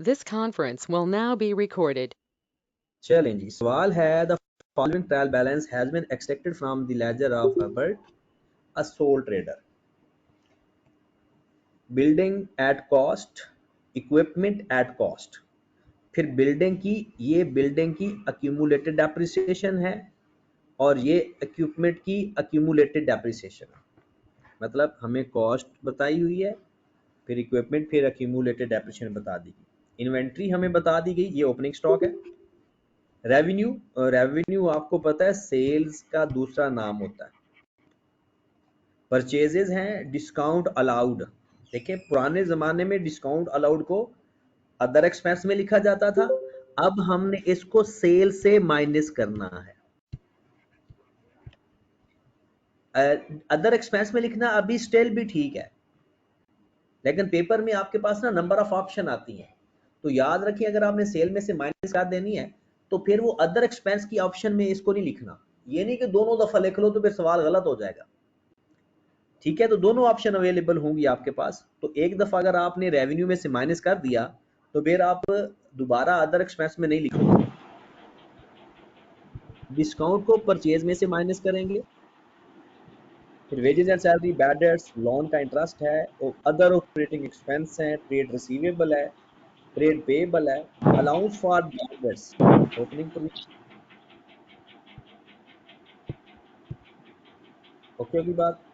This conference will now be recorded. चलें जी, सवाल है the following trial balance has been extracted from the ledger of Herbert, a sole trader. Building at cost, equipment at cost. फिर building की accumulated depreciation है और ये equipment की अक्यूमुलेटेड डेप्रिसिएशन है. मतलब हमें कॉस्ट बताई हुई है, फिर इक्विपमेंट, फिर अक्यूमुलेटेड डेप्रिसिएशन बता दी गई. इन्वेंट्री हमें बता दी गई, ये ओपनिंग स्टॉक है. रेवेन्यू आपको पता है सेल्स का दूसरा नाम होता है. परचेजेज हैं डिस्काउंट अलाउड. देखिए पुराने जमाने में डिस्काउंट अलाउड को अदर एक्सपेंस में लिखा जाता था, अब हमने इसको सेल से माइनस करना है. अदर एक्सपेंस में लिखना अभी स्टिल भी ठीक है, लेकिन पेपर में आपके पास ना नंबर ऑफ ऑप्शन आती हैं, तो याद रखिए अगर आपने सेल में से माइनस कर देनी है तो फिर वो अदर एक्सपेंस की ऑप्शन में इसको नहीं लिखना. ये नहीं कि दोनों दफा लिख लो तो फिर सवाल गलत हो जाएगा. ठीक है, तो दोनों ऑप्शन अवेलेबल होंगी आपके पास. तो एक दफा अगर आपने रेवेन्यू में से माइनस कर दिया तो फिर आप दोबारा अदर एक्सपेंस में नहीं लिखोगे. डिस्काउंट को परचेज में से माइनस करेंगे, फिर wages and salary, bad debts, loan का इंटरेस्ट है, और अदर ऑपरेटिंग एक्सपेंस है, ट्रेड रिसीवेबल है, ट्रेड पेएबल है, allowance for bad debts, opening provision. Okay होगी बात.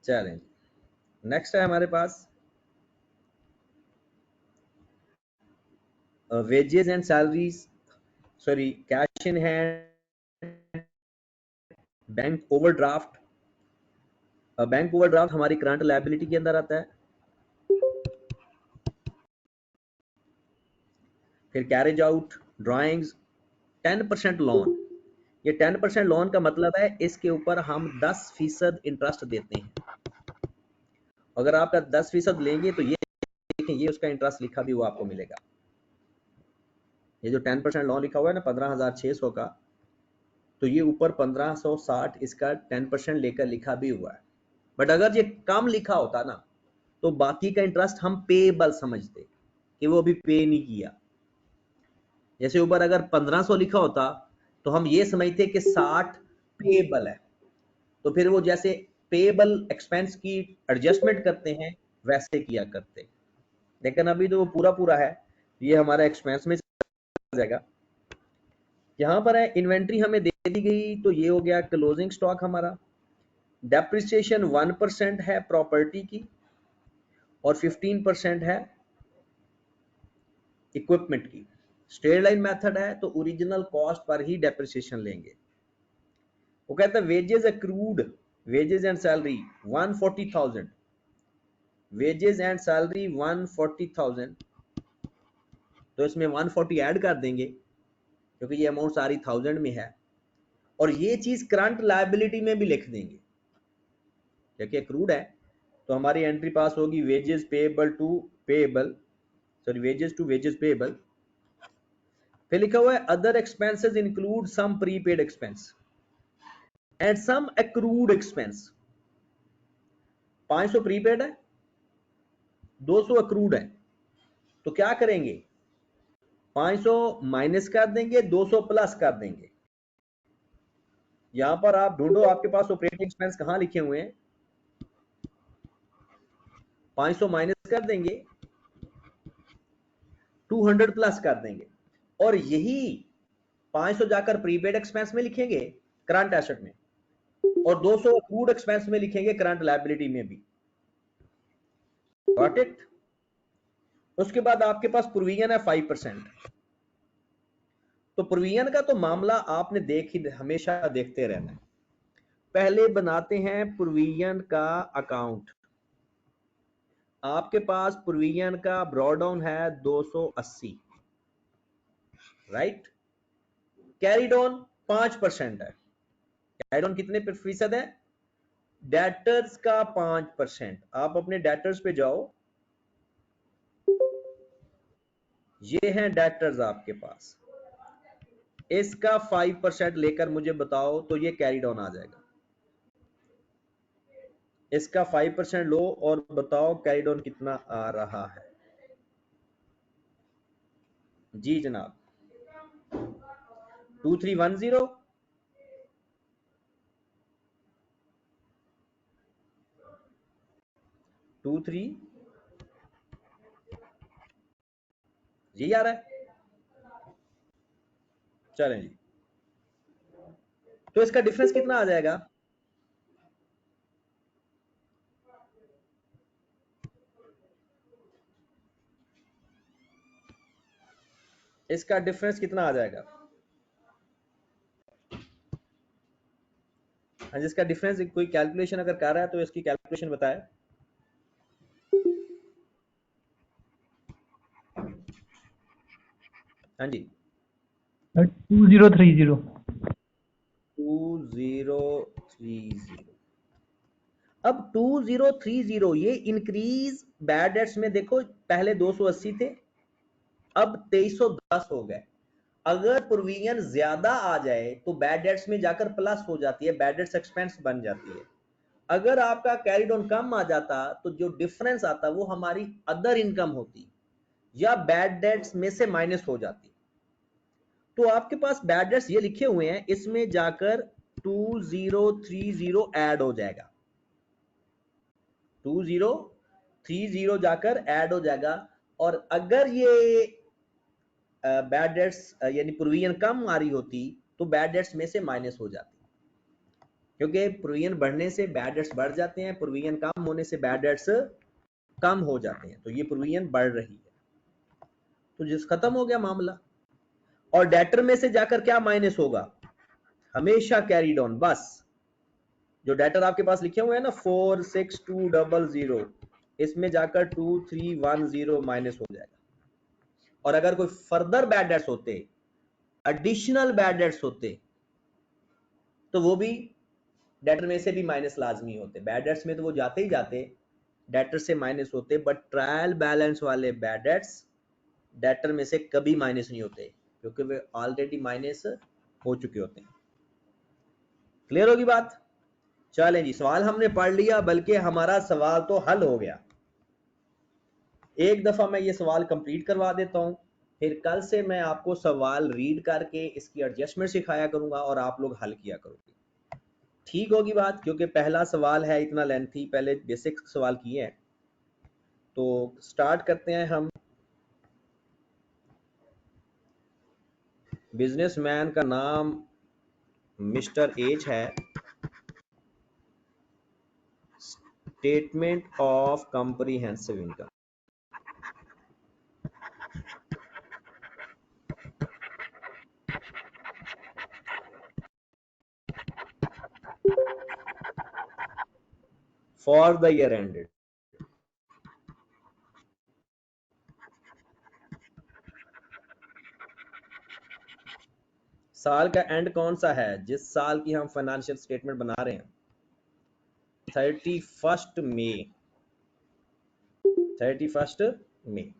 चलें, नेक्स्ट है हमारे पास wages and salaries, sorry cash in hand, bank overdraft. Bank overdraft हमारी करंट लायबिलिटी के अंदर आता है. फिर कैरेज आउट, ड्राइंग्स, 10% लोन. ये 10% लोन का मतलब है इसके ऊपर हम 10% इंटरेस्ट देते हैं. अगर आपका 10% लेंगे तो ये देखें, ये उसका इंटरेस्ट लिखा भी हुआ आपको मिलेगा. ये जो 10% लोन लिखा हुआ है ना 15,600 का, तो ये ऊपर 1560 इसका 10% लेकर लिखा भी हुआ है. बट अगर ये कम लिखा होता ना तो बाकी का इंटरेस्ट हम पेएबल समझते कि वो अभी पे नहीं किया. जैसे ऊपर अगर 1500 लिखा होता तो हम ये समझते कि 60 पेएबल है, तो फिर वो जैसे पेएबल एक्सपेंस की एडजस्टमेंट करते हैं वैसे किया करते. लेकिन अभी तो वो पूरा पूरा है, ये हमारा एक्सपेंस में जाएगा. यहाँ पर है इन्वेंट्री हमें दे दी गई, तो ये हो गया क्लोजिंग स्टॉक हमारा. डेप्रिसिएशन 1% है प्रॉपर्टी की और 15% है इक्विपमेंट की. स्ट्रेट लाइन मेथड है तो ओरिजिनल कॉस्ट पर ही डेप्रिसिएशन लेंगे. वो कहता है wages accrued, wages and salary 140,000, wages and salary 140,000, तो इसमें 140 ऐड कर देंगे क्योंकि ये अमाउंट सारी 1000 में है. और ये चीज करंट लायबिलिटी में भी लिख देंगे. देखिए अक्रूड है तो हमारी एंट्री पास होगी wages payable to payable, sorry wages to wages payable. फिर लिखा हुआ है other expenses include some prepaid expense and some accrued expense. 500 prepaid है, 200 अक्रूड है, तो क्या करेंगे 500 माइनस कर देंगे, 200 प्लस कर देंगे. यहां पर आप ढूंढो आपके पास ऑपरेटिंग एक्सपेंस कहां लिखे हुए हैं. 500 माइनस कर देंगे, 200 प्लस कर देंगे, और यही 500 जाकर प्रीपेड एक्सपेंस में लिखेंगे करंट एसेट में, और 200 अक्रूड एक्सपेंस में लिखेंगे करंट लायबिलिटी में भी. Got it. उसके बाद आपके पास प्रोविजन है 5%. तो प्रोविजन का तो मामला आपने हमेशा देखते रहना है. पहले बनाते हैं प्रोविजन का अकाउंट. आपके पास प्रोविजन का ब्रॉडाउन है 280, राइट. कैरिड ऑन 5% है. कैरिड ऑन कितने फीसद है, डेटर्स का 5%. आप अपने डेटर्स पे जाओ, ये हैं डेटर्स आपके पास. इसका 5% लेकर मुझे बताओ तो ये कैरी डाउन आ जाएगा। इसका 5% लो और बताओ कैरी डाउन कितना आ रहा है। जी जनाब 2310 23 यही आ रहा है। चलें जी, तो इसका डिफरेंस कितना आ जाएगा? इसका डिफरेंस कितना आ जाएगा? हाँ, जिसका डिफरेंस कोई कैलकुलेशन अगर कर रहा है तो इसकी कैलकुलेशन बताए। हाँ जी 2030 2030। अब 2030 ये इंक्रीज बैड डेट्स में देखो, पहले 280 थे, अब 2310 हो गए। अगर प्रोविजन ज्यादा आ जाए तो बैड डेट्स में जाकर प्लस हो जाती है, बैड डेट्स एक्सपेंस बन जाती है। अगर आपका कैरी डाउन कम आ जाता तो जो डिफरेंस आता वो हमारी अदर इनकम होती या बैड डेट्स में से माइनस हो जाती। तो आपके पास बैड डेट्स ये लिखे हुए हैं, इसमें जाकर 2030 ऐड हो जाएगा, 2030 जाकर ऐड हो जाएगा। और अगर ये बैड डेट्स यानी प्रोविजन कम आ रही होती तो बैड डेट्स में से माइनस हो जाती, क्योंकि प्रोविजन बढ़ने से बैड डेट्स बढ़ जाते हैं, प्रोविजन कम होने से बैड डेट्स कम हो जाते हैं। तो ये प्रोविजन बढ़ रही है, तो जिस खत्म हो गया मामला। और डेटर में से जाकर क्या माइनस होगा? हमेशा कैरी डाउन। बस जो डेटर आपके पास लिखे हुए हैं ना 46200, इसमें जाकर 2310 माइनस हो जाएगा। और अगर कोई फर्दर बैड डेट्स होते, एडिशनल बैड डेट्स होते, तो वो भी डेटर में से भी माइनस लाजमी होते। बैड डेट्स में तो वो जाते ही जाते, डेटर से माइनस होते, बट ट्रायल बैलेंस वाले बैड डेट्स डेटर में से कभी माइनस नहीं होते, क्योंकि वे ऑलरेडी माइनस हो चुके होते हैं। क्लियर होगी बात? चलें जी, सवाल हमने पढ़ लिया, बल्कि हमारा सवाल तो हल हो गया। एक दफा मैं ये सवाल कंप्लीट करवा देता हूं, फिर कल से मैं आपको सवाल रीड करके इसकी एडजस्टमेंट सिखाया करूंगा और आप लोग हल किया करोगे। ठीक होगी बात? क्योंकि पहला सवाल है इतना लेंथी, पहले बेसिक सवाल किए हैं। तो स्टार्ट करते हैं हम। बिजनेसमैन का नाम मिस्टर एच है। Statement of comprehensive income. For the year ended. साल का एंड कौन सा है जिस साल की हम फाइनेंशियल स्टेटमेंट बना रहे हैं? 31 मई। 31 मई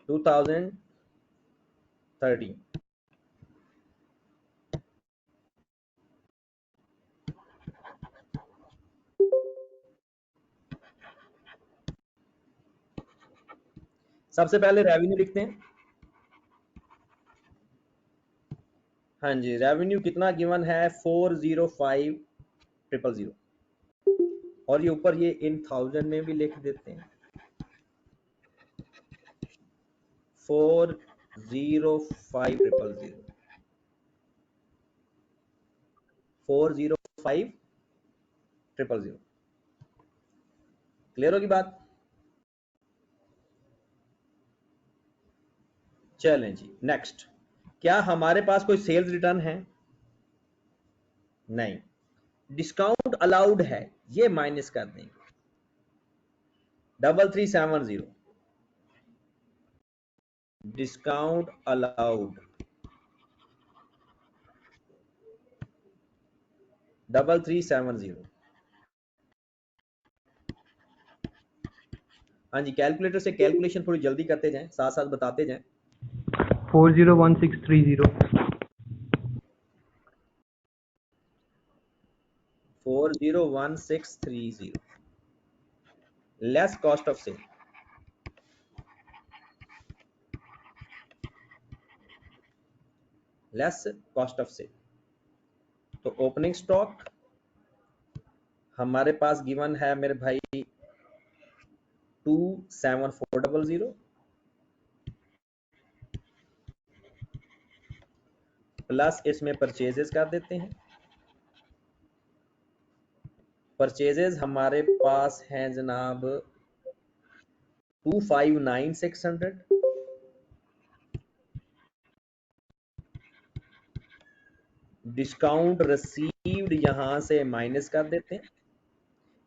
2013। सबसे पहले रेवेन्यू लिखते हैं। हाँ जी, रेवेन्यू कितना गिवन है? 405000। और ये ऊपर ये इन थाउजेंड में भी लिख देते हैं, 405000। 405000। क्लियर होगी बात? चलें जी नेक्स्ट। क्या हमारे पास कोई सेल्स रिटर्न है? नहीं। डिस्काउंट अलाउड है, ये माइनस कर देंगे। 3370 डिस्काउंट अलाउड। 3370। हाँ जी, कैलकुलेटर से कैलकुलेशन थोड़ी जल्दी करते जाएं, साथ साथ बताते जाएं। 401630. 401630 less cost of sale. Less cost of sale. तो ओपनिंग स्टॉक हमारे पास गिवन है मेरे भाई 27400 प्लस इसमें परचेजेस कर देते हैं। परचेजेस हमारे पास हैं जनाब 259600, डिस्काउंट रिसीव्ड यहां से माइनस कर देते हैं।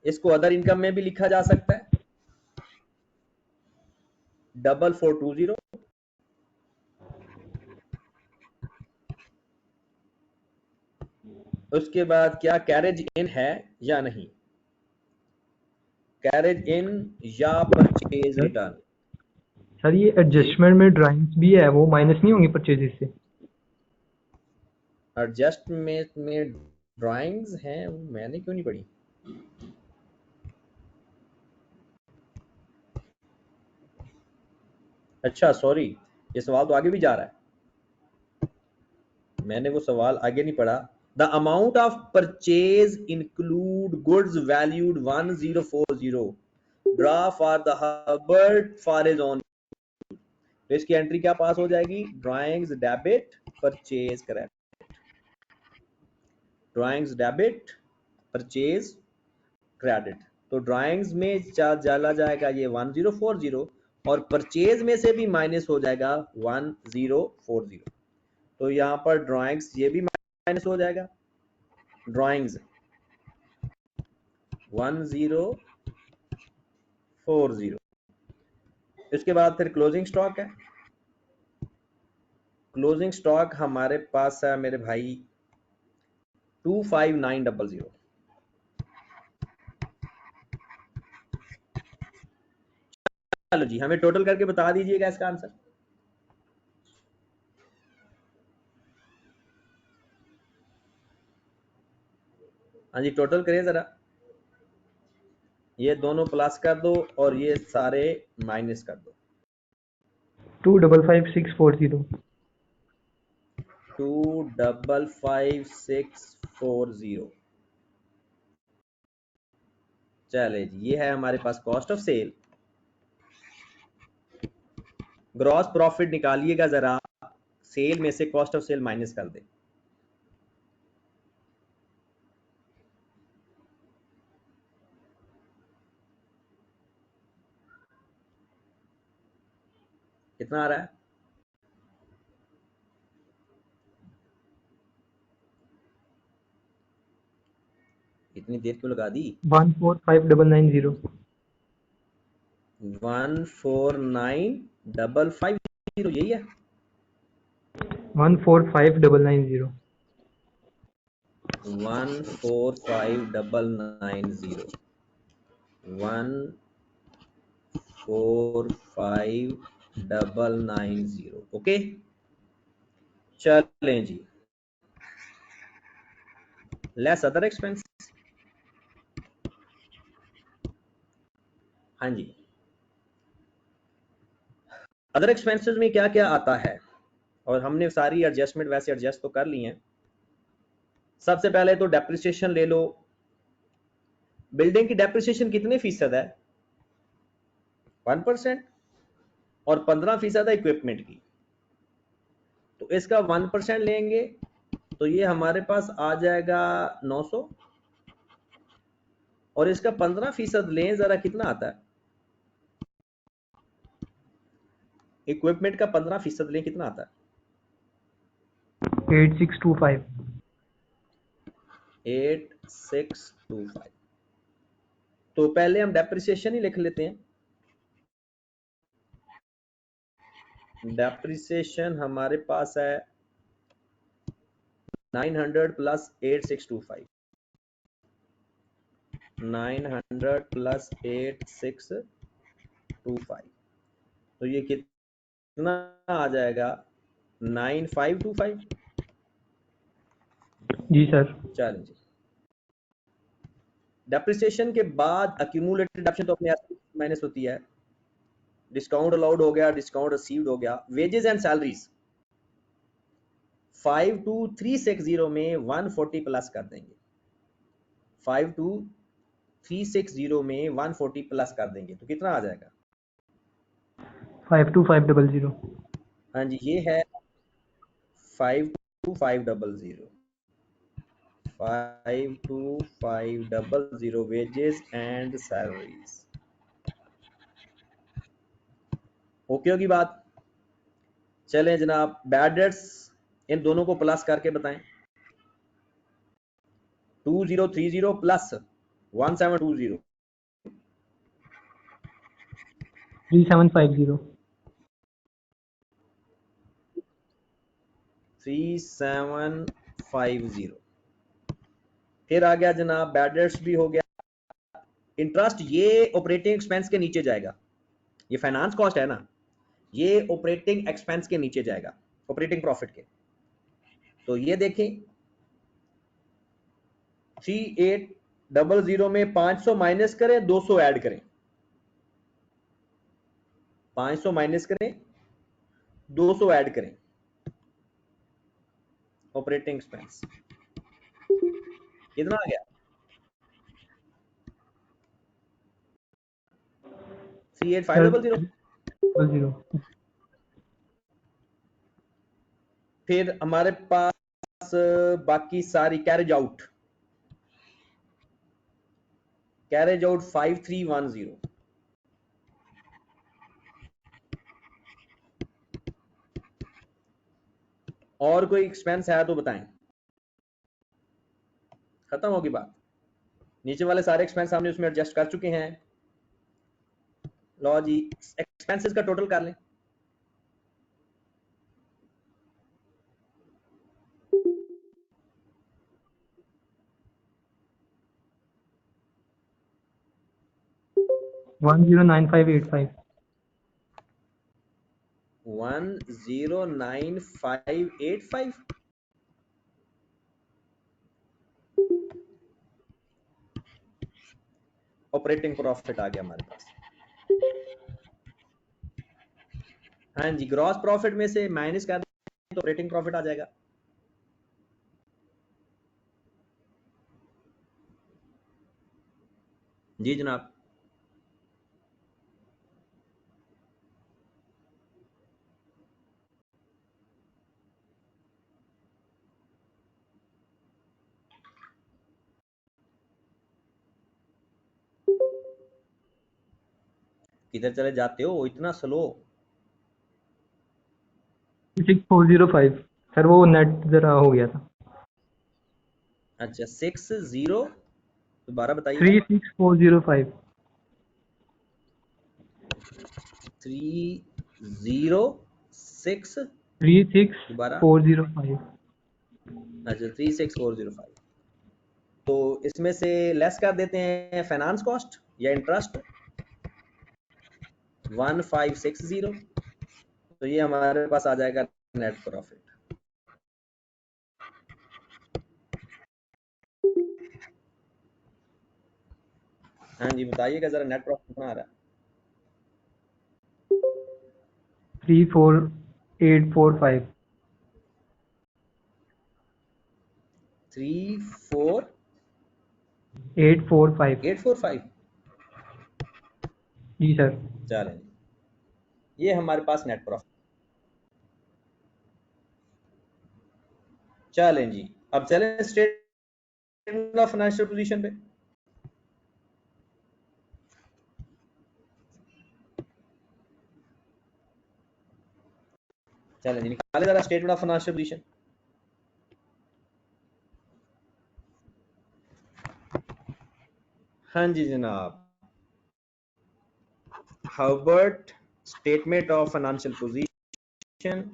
इसको अदर इनकम में भी लिखा जा सकता है 4420। उसके बाद क्या कैरेज इन है या नहीं, कैरेज इन या परचेज रिटर्न। सर ये एडजस्टमेंट में ड्राइंग्स भी है, वो माइनस नहीं होंगे परचेजेस से? एडजस्टमेंट में ड्राइंग्स हैं, मैंने क्यों नहीं पढ़ी। अच्छा सॉरी, ये सवाल तो आगे भी जा रहा है, मैंने वो सवाल आगे नहीं पढ़ा। The amount of purchase include goods valued 1040 draw for the Herbert for his own. तो इसकी एंट्री क्या पास हो जाएगी, drawings debit purchase credit. Drawings debit purchase credit. तो ड्राइंग्स में चला जाएगा ये 1040 और परचेज में से भी माइनस हो जाएगा 1040। तो यहाँ पर ड्राइंग्स ये भी माइनस हो जाएगा, ड्राइंग्स 1040। इसके बाद फिर क्लोजिंग स्टॉक है। क्लोजिंग स्टॉक हमारे पास है मेरे भाई 25900। चलो जी, हमें टोटल करके बता दीजिएगा इसका आंसर। हाँ जी, टोटल करिए जरा, ये दोनों प्लस कर दो और ये सारे माइनस कर दो। 255640। 255640। चले जी, ये है हमारे पास cost of sale. Gross profit निकालिएगा जरा, सेल में से कॉस्ट ऑफ सेल माइनस कर दे। कितना आ रहा है, इतनी देर क्यों लगा दी। 145990। 149550 यही है। 145990। 145990। 145990। ओके, चलें जी, लेस अदर एक्सपेंस। हाँ जी, अदर एक्सपेंसेस में क्या क्या आता है, और हमने सारी एडजस्टमेंट वैसे एडजस्ट तो कर ली हैं। सबसे पहले तो डेप्रिसिएशन ले लो। बिल्डिंग की डेप्रिसिएशन कितने फीसद है, 1%, और 15% है इक्विपमेंट की। तो इसका 1% लेंगे तो ये हमारे पास आ जाएगा 900, और इसका 15% लें जरा, कितना आता है। इक्विपमेंट का 15% लें, कितना आता है, 8625। 8625। तो पहले हम डेप्रिसिएशन ही लिख लेते हैं। डेप्रिसिएशन हमारे पास है 900 प्लस 8625। 900 प्लस 8625, तो ये कितना आ जाएगा, 9525। जी सर। चलें जी। डेप्रिसिएशन के बाद अक्यूमुलेटेड डेप्रिसिएशन तो अपने आप माइनस होती है। डिस्काउंट अलाउड हो गया, डिस्काउंट रिसीव्ड हो गया। वेजेस एंड सैलरीज 52360 में 140 प्लस कर देंगे। 52360 में 140 प्लस कर देंगे तो कितना आ जाएगा? 52500। हाँ जी, ये है 52500। 52500 वेजेस एंड सैलरीज। ओके होगी बात? चलें जनाब, बैड डेट्स इन दोनों को प्लस करके बताएं। 2030 प्लस 1720 3750। 3750। फिर आ गया जनाब बैड डेट्स भी हो गया। इंटरेस्ट ये ऑपरेटिंग एक्सपेंस के नीचे जाएगा। ये फाइनेंस कॉस्ट है ना, ये ऑपरेटिंग एक्सपेंस के नीचे जाएगा, ऑपरेटिंग प्रॉफिट के। तो ये देखें 3800 में 500 माइनस करें, 200 ऐड करें। 500 माइनस करें, 200 ऐड करें। ऑपरेटिंग एक्सपेंस कितना आ गया? 38500। 00। फिर हमारे पास बाकी सारी कैरेज आउट 5310। और कोई एक्सपेंस है तो बताएं। खत्म होगी बात। नीचे वाले सारे एक्सपेंस हमने उसमें एडजस्ट कर चुके हैं। लो जी, एक्सपेंसेस का टोटल कर लें। वन 109585। 109585। ऑपरेटिंग प्रॉफिट आ गया हमारे पास। हाँ जी, ग्रॉस प्रॉफिट में से माइनस कर दें तो ऑपरेटिंग प्रॉफिट आ जाएगा। जी जनाब। किधर चले जाते हो इतना स्लो? 6405 सर, वो नेट जरा हो गया था। अच्छा 60, दोबारा बताइए। 36405। 306, दोबारा। 36405। अच्छा 36405। तो इसमें से लेस कर देते हैं फाइनेंस कॉस्ट या इंटरेस्ट 1560। तो ये हमारे पास आ जाएगा नेट प्रॉफिट। हाँ जी, बताइएगा जरा नेट प्रॉफिट कितना आ रहा है? 34845। 34845। 845। जी सर। चलें, ये हमारे पास नेट प्रॉफिट। चलें जी, अब चलें स्टेटमेंट ऑफ फाइनेंशियल पोजीशन पे। चलें जी, निकाले जरा स्टेटमेंट ऑफ फाइनेंशियल पोजीशन। हाँ जी जनाब, Herbert statement of financial position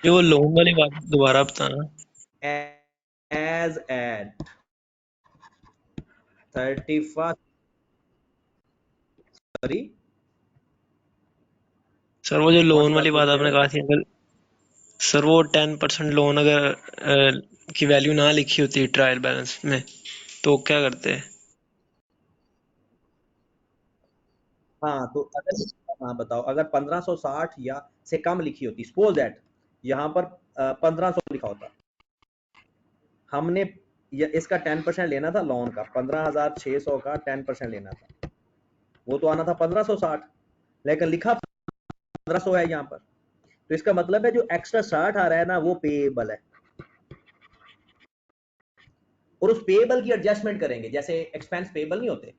ये वो लोन वाली बात दोबारा बताना। as at 31st, sorry, sir वो जो कौन सी लोन बात वाली पूछ बात रहे आपने हो? कहा थी, अगर सर वो 10% लोन अगर की वैल्यू ना लिखी होती है ट्रायल बैलेंस में, तो क्या करते हैं? हाँ तो अगर, हाँ बताओ, अगर 1560 या से कम लिखी होती, सपोज दैट यहाँ पर 1500 लिखा होता, हमने इसका 10% लेना था लोन का, 15,600 का 10% लेना था, वो तो आना था 1560, लेकिन लिखा 1500 है यहाँ पर, तो इसका मतलब है जो एक्स्ट्रा 60 आ रहा है ना वो पेएबल है, और उस पेएबल की एडजस्टमेंट करेंगे, जैसे एक्सपेंस पेएबल नहीं होते,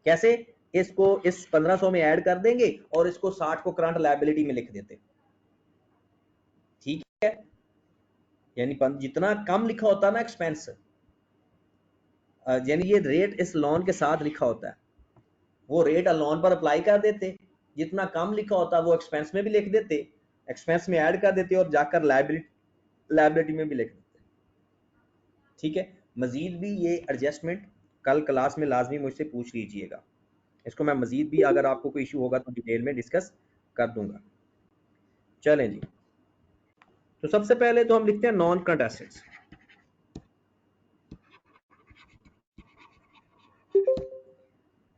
कैसे, इसको इस 1500 में ऐड कर देंगे और इसको 60 को करंट लायबिलिटी में लिख देते, ठीक है, यानी जितना कम लिखा होता है ना एक्सपेंस, यानी ये रेट इस लोन के साथ लिखा होता है, वो रेट लोन पर अप्लाई कर देते, जितना कम लिखा होता है वो एक्सपेंस में भी लिख देते, एक्सपेंस में ऐड कर देते और जाकर लायबिलिटी में भी लिख देते, ठीक है। मजीद भी ये एडजस्टमेंट कल क्लास में लाजमी मुझसे पूछ लीजिएगा, इसको मैं मजीद भी अगर आपको कोई इशू होगा तो डिटेल में डिस्कस कर दूंगा। चलें जी, तो सबसे पहले तो हम लिखते हैं non current assets.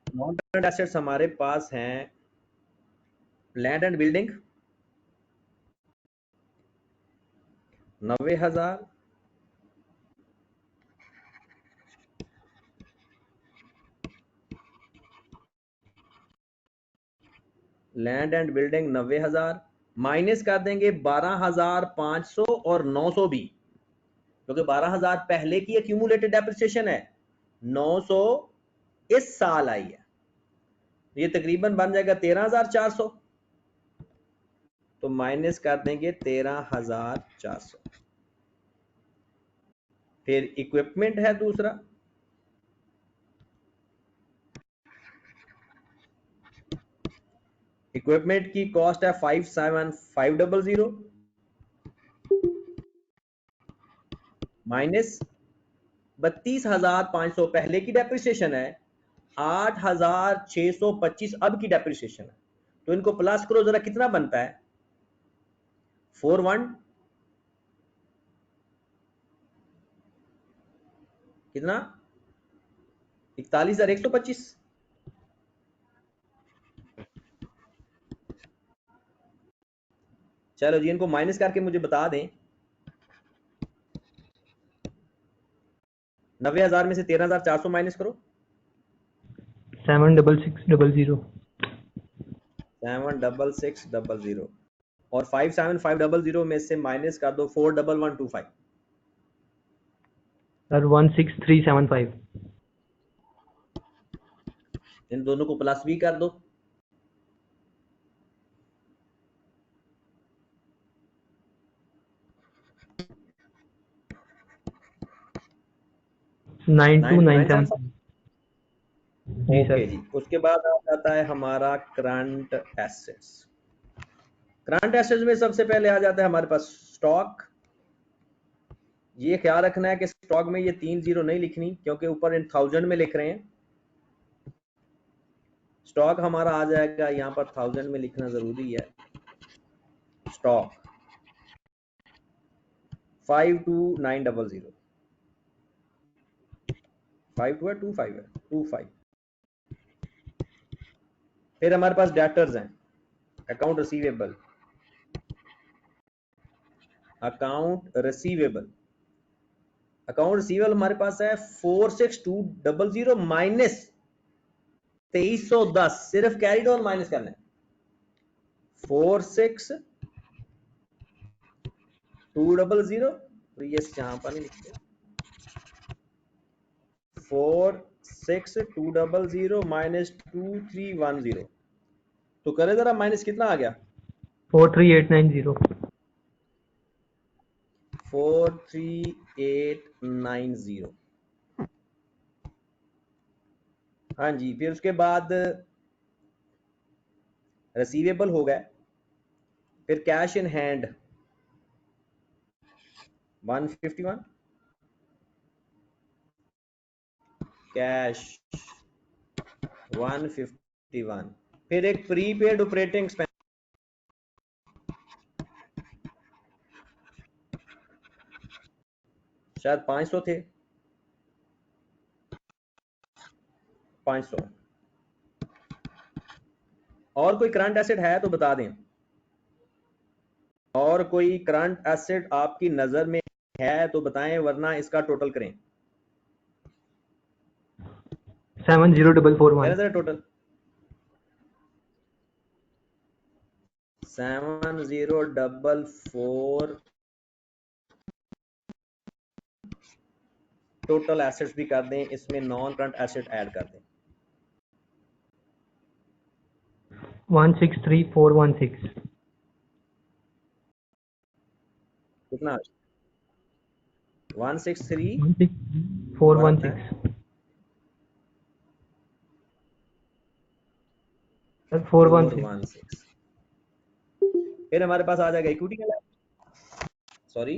Non current assets हमारे पास हैं land and building 90,000, land and building 90,000 minus कर देंगे 12,500 और 900 भी, क्योंकि 12,000 पहले की एक्यूमुलेटेड डेप्रिसिएशन है, 900 इस साल आई है, ये तकरीबन बन जाएगा 13,400, तो माइनस कर देंगे 13,400। फिर इक्विपमेंट है दूसरा, इक्विपमेंट की कॉस्ट है 57,500 माइनस 32,500 पहले की डेप्रिसिएशन है, 8,625 अब की डेप्रिसिएशन है, तो इनको प्लस करो जरा, कितना बनता है, 41 कितना, 41,125, चलो जी इनको माइनस करके मुझे बता दें, 90,000 में से 13,400 माइनस करो, 76600 76600, और 57500 में से माइनस कर दो 41125, सर 16375 इन दोनों को प्लस भी कर दो, 92975 जी ओके सर। जी। उसके बाद आ जाता है हमारा करंट एसेट्स। करंट एसेट्स में सबसे पहले आ जाता है हमारे पास स्टॉक। ये ख्याल रखना है कि स्टॉक में ये 3 जीरो नहीं लिखनी, क्योंकि ऊपर इन 1000 में लिख रहे हैं, स्टॉक हमारा आ जाएगा यहाँ पर 1000 में लिखना जरूरी है, स्टॉक 52900, 52 है 25 है 25। फिर हमारे पास डेटर्स हैं, account receivable, account receivable, account receivable हमारे पास है 46200 माइनस 2310, सिर्फ कैरी ऑन माइनस करना है, 46200, तो ये यहां पर नहीं लिखते, 46200 माइनस 2310, तो करे जरा माइनस कितना आ गया, 43890 43890। हाँ जी, फिर उसके बाद रिसीवेबल हो गया, फिर कैश इन हैंड 151, कैश 151, फिर एक प्रीपेड ऑपरेटिंग एक्सपेंस शायद 500 थे, 500। और कोई करंट एसेट है तो बता दें, और कोई करंट एसेट आपकी नजर में है तो बताएं, वरना इसका टोटल करें। 70441। टोटल 7044 टोटल एसेट्स भी कर दें, इसमें नॉन करंट एसेट ऐड कर दें। 163416। कितना? 163 416 सर 416। 416। फिर हमारे पास आ जाएगा इक्विटी का, सॉरी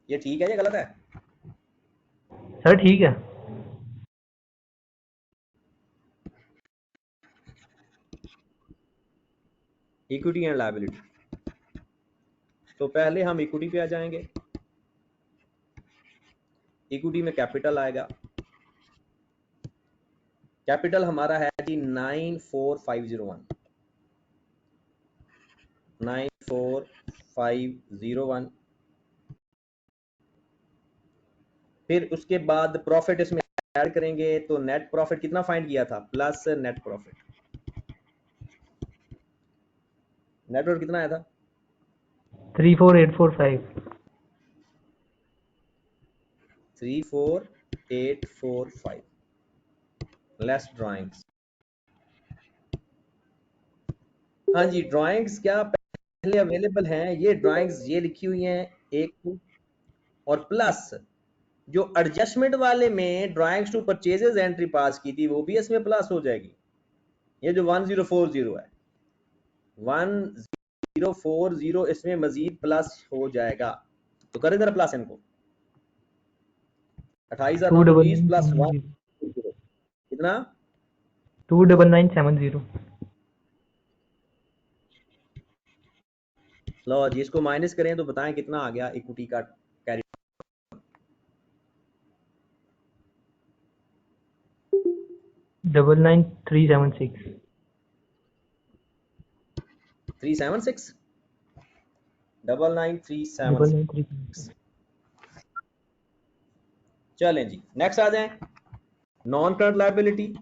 ये ठीक है या गलत है? सर ठीक है। इक्विटी एंड लायबिलिटी, तो पहले हम इक्विटी पे आ जाएंगे। इक्विटी में कैपिटल आएगा, कैपिटल हमारा है जी 94501, 94501। फिर उसके बाद प्रॉफिट इसमें ऐड करेंगे, तो नेट प्रॉफिट कितना फाइंड किया था, plus net profit. Net profit कितना आया था? 34845। 34845 लेस ड्राइंग्स। हाँ जी, ड्राइंग्स क्या पहले अवेलेबल हैं, ये ड्राइंग्स ये लिखी हुई हैं एक, और प्लस जो एडजस्टमेंट वाले में drawings to purchases entry pass की थी वो भी इसमें प्लस हो जाएगी। ये जो 1040 है, 1040 इसमें मजीद प्लस हो जाएगा, तो करें जरा प्लस इनको। 28,920 प्लस 1 कितना? 29970। लो जी, इसको माइनस करें तो बताएं कितना आ गया इक्विटी का कैरी। 99376। 376 99376। 99376। चलें जी, नेक्स्ट आ जाएं। नॉन करंट लायबिलिटी,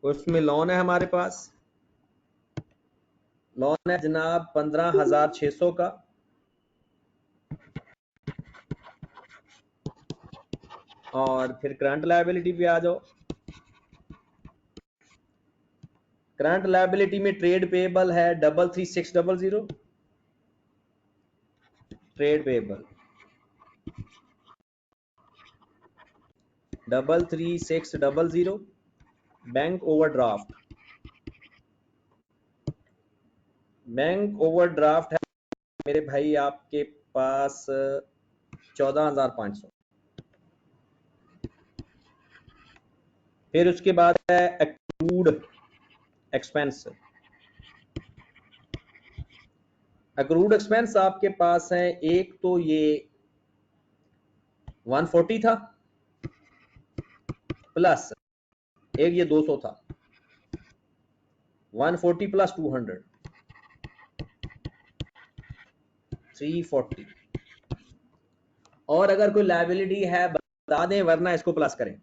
उसमें लोन है हमारे पास, लोन है जनाब 15,600 का, और फिर करंट लायबिलिटी पे आ जाओ। करंट लायबिलिटी में ट्रेड पेएबल है 33600, trade payable 33600। Bank overdraft, bank overdraft है मेरे भाई आपके पास 14,500। फिर उसके बाद है एक्रूड एक्सपेंस। एक्रूड एक्सपेंस आपके पास है, एक तो ये 140 था, प्लस एक ये 200 था, 140 प्लस 200 340। और अगर कोई लायबिलिटी है बता दें, वरना इसको प्लस करें।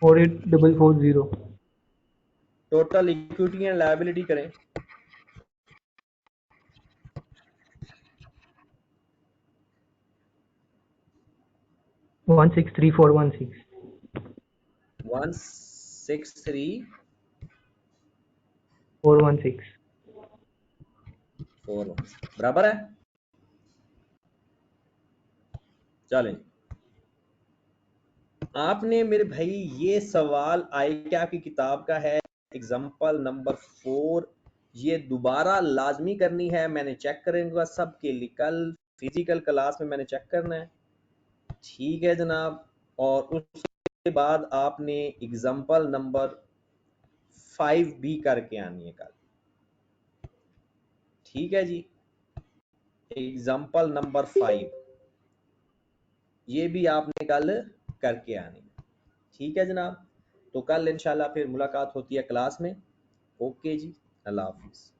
Four 8440। Total equity and liability करें। वन 163,416। 163,416 बराबर है। चलें, आपने मेरे भाई ये सवाल आई क्या आपकी किताब का है, एग्जाम्पल नंबर 4, ये दोबारा लाजमी करनी है, मैंने चेक करूंगा सबके लिए, कल फिजिकल क्लास में मैंने चेक करना है, ठीक है जनाब। और उस उसके बाद आपने एग्जाम्पल नंबर 5 भी करके आनी है कल, ठीक है जी। एग्जाम्पल नंबर 5 ये भी आपने कल करके आनी है, ठीक है जनाब। तो कल इंशाल्लाह फिर मुलाकात होती है क्लास में। ओके जी, अल्लाह हाफिज़।